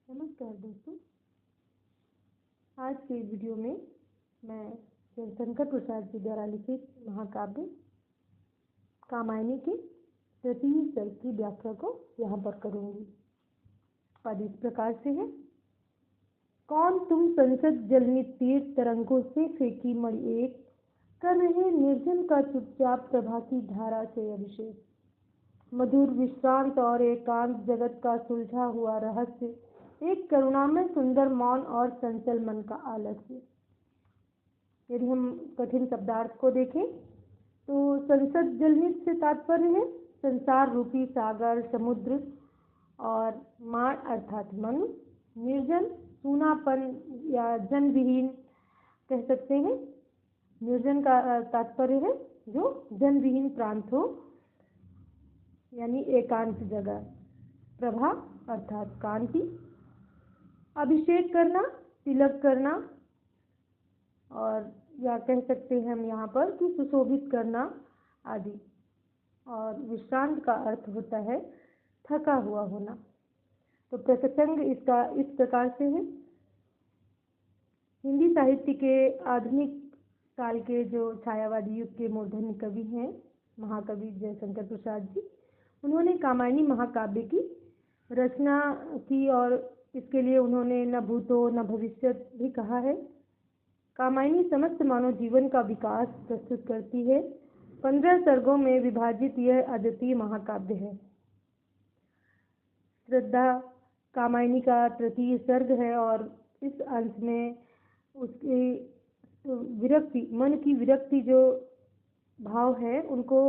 नमस्कार दोस्तों। आज के वीडियो में मैं शंकर प्रसाद जी द्वारा लिखित महाकाव्य कामायनी के तृतीय सर्ग की व्याख्या को यहाँ पर करूँगी। पद इस प्रकार से है। कौन तुम संसद जलनी तीर तरंगों से फेंकी मणि एक, कर रहे निर्जन का चुपचाप प्रभा की धारा से अभिषेक। मधुर विश्रांत और एकांत जगत का सुलझा हुआ रहस्य, एक करुणामय सुंदर मौन और चंचल मन का आलस्य। यदि हम कठिन शब्दार्थ को देखें तो संसद जलनित से तात्पर्य है संसार रूपी सागर समुद्र, और माण अर्थात मन, निर्जन सूनापन या जन विहीन कह सकते हैं। निर्जन का तात्पर्य है जो जन विहीन प्रांत हो, यानी एकांत जगह। प्रभा अर्थात कांति, अभिषेक करना, तिलक करना, और या कह सकते हैं हम यहाँ पर कि सुशोभित करना आदि। और विश्रांत का अर्थ होता है थका हुआ होना। तो प्रसंग इसका इस प्रकार से है। हिंदी साहित्य के आधुनिक काल के जो छायावादी युग के मूर्धन्य कवि हैं महाकवि जयशंकर प्रसाद जी, उन्होंने कामायनी महाकाव्य की रचना की और इसके लिए उन्होंने न भूतो न भविष्य भी कहा है। कामायनी समस्त मानव जीवन का विकास प्रस्तुत करती है। 15 सर्गों में विभाजित यह अद्वितीय महाकाव्य है। श्रद्धा कामायनी का तृतीय सर्ग है और इस अंश में उसकी विरक्ति, मन की विरक्ति जो भाव है उनको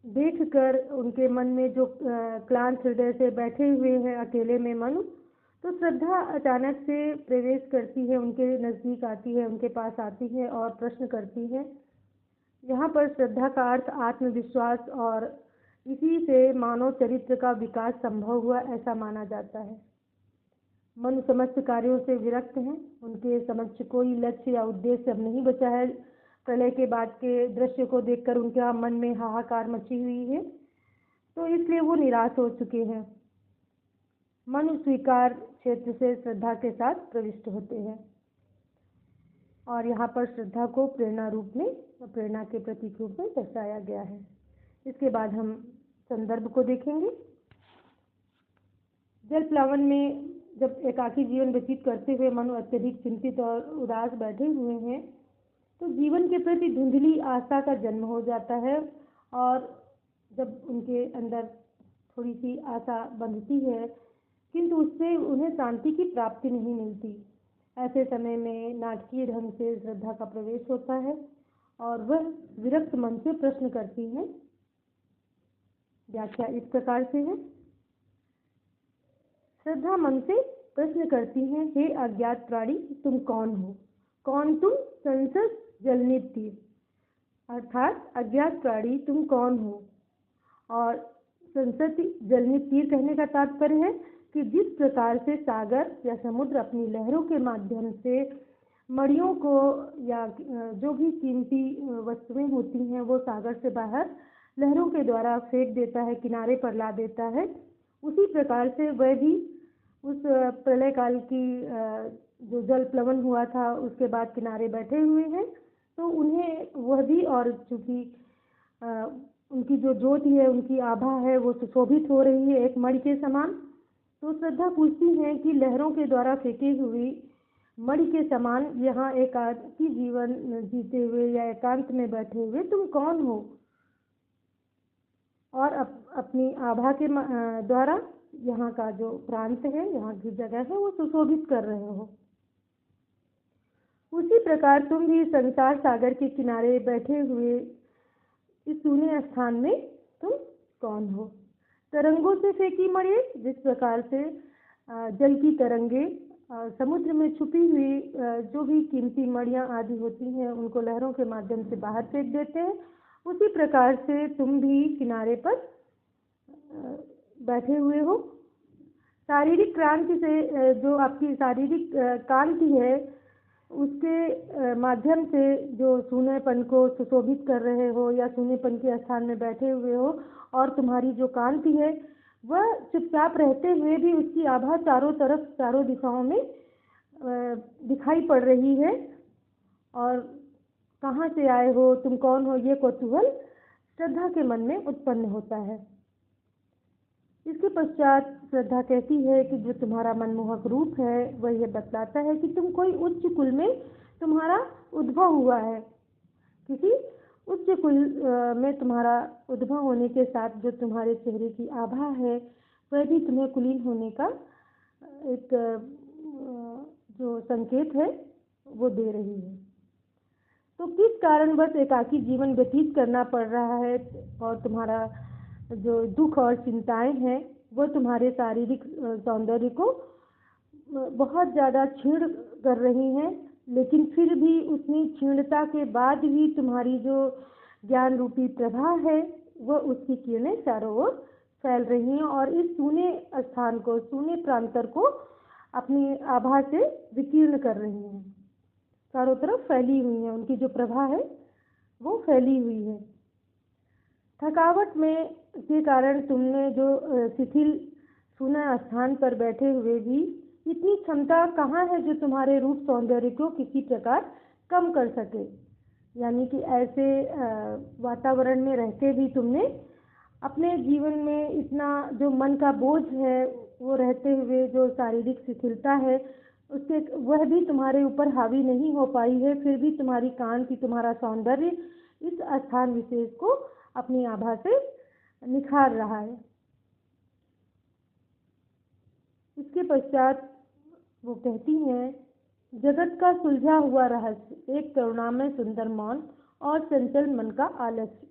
देखकर उनके मन में जो क्लांत हृदय से बैठे हुए हैं अकेले में मन, तो श्रद्धा अचानक से प्रवेश करती है, उनके नज़दीक आती है, उनके पास आती है और प्रश्न करती है। यहाँ पर श्रद्धा का अर्थ आत्मविश्वास और इसी से मानव चरित्र का विकास संभव हुआ ऐसा माना जाता है। मन समस्त कार्यों से विरक्त हैं, उनके समक्ष कोई लक्ष्य या उद्देश्य अब नहीं बचा है। प्रलय के बाद के दृश्य को देखकर उनके मन में हाहाकार मची हुई है, तो इसलिए वो निराश हो चुके हैं। मन स्वीकार क्षेत्र से श्रद्धा के साथ प्रविष्ट होते हैं और यहाँ पर श्रद्धा को प्रेरणा रूप में, प्रेरणा के प्रतीक रूप में दर्शाया गया है। इसके बाद हम संदर्भ को देखेंगे। जल प्लावन में जब एकाकी जीवन व्यतीत करते हुए मन अत्यधिक चिंतित और उदास बैठे हुए हैं, तो जीवन के प्रति धुंधली आशा का जन्म हो जाता है और जब उनके अंदर थोड़ी सी आशा बंधती है किंतु उससे उन्हें शांति की प्राप्ति नहीं मिलती। ऐसे समय में नाटकीय ढंग से श्रद्धा का प्रवेश होता है और वह विरक्त मन से प्रश्न करती है। व्याख्या इस प्रकार से है। श्रद्धा मन से प्रश्न करती है, हे अज्ञात प्राणी, तुम कौन हो? कौन तुम संसद जलनित तीर, अर्थात अज्ञात प्राणी तुम कौन हो? और संसद जलनित तीर कहने का तात्पर्य है कि जिस प्रकार से सागर या समुद्र अपनी लहरों के माध्यम से मड़ियों को या जो भी कीमती वस्तुएं होती हैं वो सागर से बाहर लहरों के द्वारा फेंक देता है, किनारे पर ला देता है, उसी प्रकार से वह भी उस प्रलय काल की जो जल प्लवन हुआ था उसके बाद किनारे बैठे हुए हैं, तो उन्हें वह भी, और चूँकि उनकी जो ज्योति है, उनकी आभा है, वो सुशोभित हो रही है एक मणि के समान। तो श्रद्धा पूछती है कि लहरों के द्वारा फेंकी हुई मणि के समान यहाँ एकाकी जीवन जीते हुए या एकांत में बैठे हुए तुम कौन हो, और अपनी आभा के द्वारा यहाँ का जो प्रांत है, यहाँ की जगह है, वो सुशोभित कर रहे हो। उसी प्रकार तुम भी संसार सागर के किनारे बैठे हुए इस सूने स्थान में तुम कौन हो? तरंगों से फेंकी मणि, जिस प्रकार से जल की तरंगे समुद्र में छुपी हुई जो भी कीमती मणियाँ आदि होती हैं उनको लहरों के माध्यम से बाहर फेंक देते हैं, उसी प्रकार से तुम भी किनारे पर बैठे हुए हो। शारीरिक क्रांति से जो आपकी शारीरिक कांति है उसके माध्यम से जो सूनेपन को सुशोभित कर रहे हो या सूनेपन के स्थान में बैठे हुए हो, और तुम्हारी जो कांति है वह चुपचाप रहते हुए भी उसकी आभा चारों तरफ, चारों दिशाओं में दिखाई पड़ रही है। और कहाँ से आए हो, तुम कौन हो, ये कौतूहल श्रद्धा के मन में उत्पन्न होता है। इसके पश्चात श्रद्धा कहती है कि जो तुम्हारा मनमोहक रूप है वह यह बतलाता है कि तुम कोई उच्च कुल में तुम्हारा उद्भव हुआ है। किसी उच्च कुल में तुम्हारा उद्भव होने के साथ जो तुम्हारे चेहरे की आभा है वह भी तुम्हें कुलीन होने का एक जो संकेत है वो दे रही है। तो किस कारणवश एकाकी जीवन व्यतीत करना पड़ रहा है और तुम्हारा जो दुख और चिंताएं हैं वो तुम्हारे शारीरिक सौंदर्य को बहुत ज़्यादा क्षीण कर रही हैं, लेकिन फिर भी उतनी क्षीणता के बाद भी तुम्हारी जो ज्ञान रूपी प्रभा है वह उसकी किरणें चारों ओर फैल रही हैं और इस सूने स्थान को, सूने प्रांतर को अपनी आभा से विकीर्ण कर रही हैं। चारों तरफ फैली हुई हैं, उनकी जो प्रभा है वो फैली हुई है। थकावट में के कारण तुमने जो शिथिल सूना स्थान पर बैठे हुए भी इतनी क्षमता कहाँ है जो तुम्हारे रूप सौंदर्य को किसी प्रकार कम कर सके। यानी कि ऐसे वातावरण में रहते भी तुमने अपने जीवन में इतना जो मन का बोझ है वो रहते हुए जो शारीरिक शिथिलता है उससे वह भी तुम्हारे ऊपर हावी नहीं हो पाई है। फिर भी तुम्हारी कांति, तुम्हारा सौंदर्य इस स्थान विशेष को अपनी आभा से निखार रहा है। इसके पश्चात वो कहती हैं, जगत का सुलझा हुआ रहस्य, एक करुणामय सुंदर मौन और चंचल मन का आलस्य।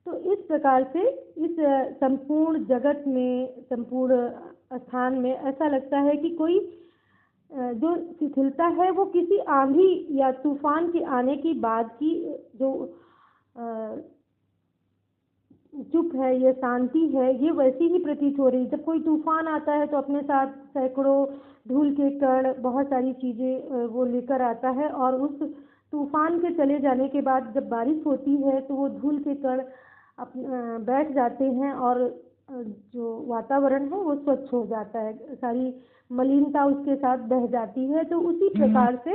तो इस प्रकार से इस संपूर्ण जगत में, संपूर्ण स्थान में ऐसा लगता है कि कोई जो शिथिलता है वो किसी आंधी या तूफान के आने की बाद की जो चुप है, ये शांति है, ये वैसी ही प्रतीत हो रही। जब कोई तूफान आता है तो अपने साथ सैकड़ों धूल के कण, बहुत सारी चीज़ें वो लेकर आता है और उस तूफान के चले जाने के बाद जब बारिश होती है तो वो धूल के कण बैठ जाते हैं और जो वातावरण है वो स्वच्छ हो जाता है, सारी मलिनता उसके साथ बह जाती है। तो उसी प्रकार से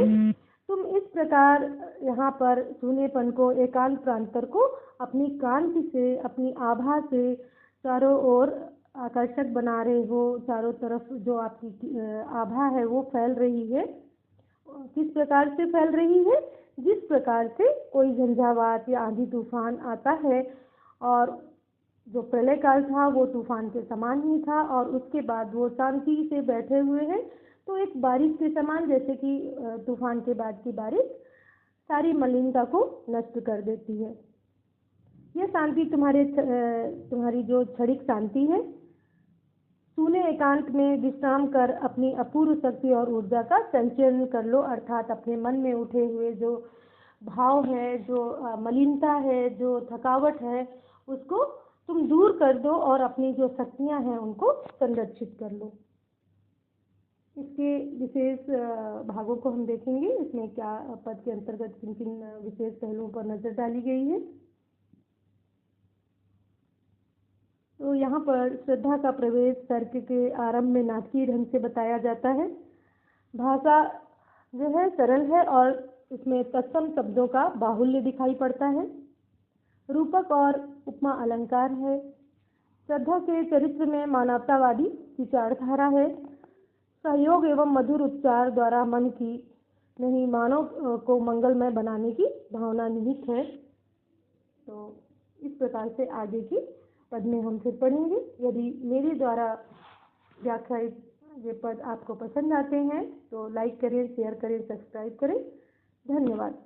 तुम इस प्रकार यहाँ पर सूनेपन को, एकांत प्रांतर को अपनी कांति से, अपनी आभा से चारों ओर आकर्षक बना रहे हो। चारों तरफ जो आपकी आभा है वो फैल रही है। किस प्रकार से फैल रही है? जिस प्रकार से कोई झंझावात या आंधी तूफान आता है और जो प्रलय काल था वो तूफान के समान ही था और उसके बाद वो शांति से बैठे हुए हैं। तो एक बारिश के समान, जैसे कि तूफान के बाद की बारिश सारी मलिनता को नष्ट कर देती है। यह शांति तुम्हारी जो क्षणिक शांति है, सूने एकांत में विश्राम कर अपनी अपूर्व शक्ति और ऊर्जा का संचयन कर लो। अर्थात अपने मन में उठे हुए जो भाव है, जो मलिनता है, जो थकावट है, उसको तुम दूर कर दो और अपनी जो शक्तियां हैं उनको संरक्षित कर लो। इसके विशेष भागों को हम देखेंगे, इसमें क्या पद के अंतर्गत किन किन विशेष पहलुओं पर नजर डाली गई है। तो यहाँ पर श्रद्धा का प्रवेश तर्क के आरंभ में नाटकीय ढंग से बताया जाता है। भाषा जो है सरल है और इसमें तत्सम शब्दों का बाहुल्य दिखाई पड़ता है। रूपक और उपमा अलंकार है। श्रद्धा के चरित्र में मानवतावादी विचारधारा है। सहयोग एवं मधुर उपचार द्वारा मन की नहीं, मानव को मंगलमय बनाने की भावना निहित है। तो इस प्रकार से आगे की पद में हम फिर पढ़ेंगे। यदि मेरे द्वारा व्याख्यायित ये पद आपको पसंद आते हैं तो लाइक करें, शेयर करें, सब्सक्राइब करें। धन्यवाद।